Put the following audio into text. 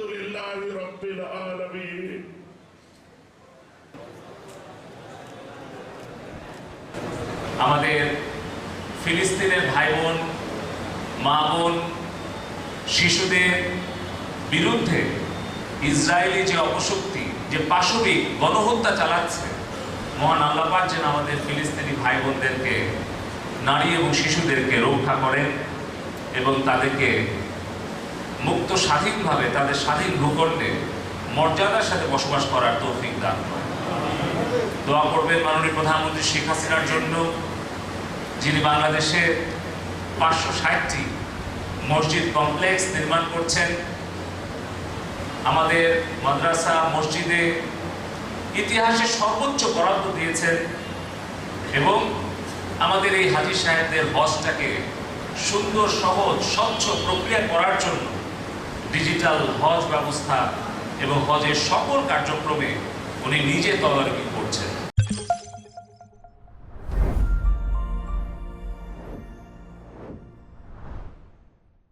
আলহামদুলিল্লাহি রাব্বিল আলামিন। আমাদের ফিলিস্তিনের ভাই বোন, মা বোন, শিশুদের বিরুদ্ধে ইসরায়েলি যে অপশক্তি, যে পাশবিক গণহত্যা চালাচ্ছে, মহান আল্লাহ পাক যেন আমাদের ফিলিস্তিনি ভাই বোনদেরকে, নারী এবং শিশুদেরকে রক্ষা করেন এবং তাদেরকে মুক্ত স্বাধীনভাবে তাদের স্বাধীন ভূখণ্ডে মর্যাদার সাথে বসবাস করার তৌফিক দান করেন। দোয়া করবেন মাননীয় প্রধানমন্ত্রী শেখ হাসিনার জন্য, যিনি বাংলাদেশে 560টি মসজিদ কমপ্লেক্স নির্মাণ করছেন, আমাদের মাদ্রাসা মসজিদে ইতিহাসে সর্বোচ্চ বরাদ্দ দিয়েছেন এবং আমাদের এই হাজী সাহেবদের হজটাকে সুন্দর, সহজ, স্বচ্ছ প্রক্রিয়া করার জন্য ডিজিটাল হজ ব্যবস্থা এবং হজের সকল কার্যক্রমে উনি নিজে তদারকি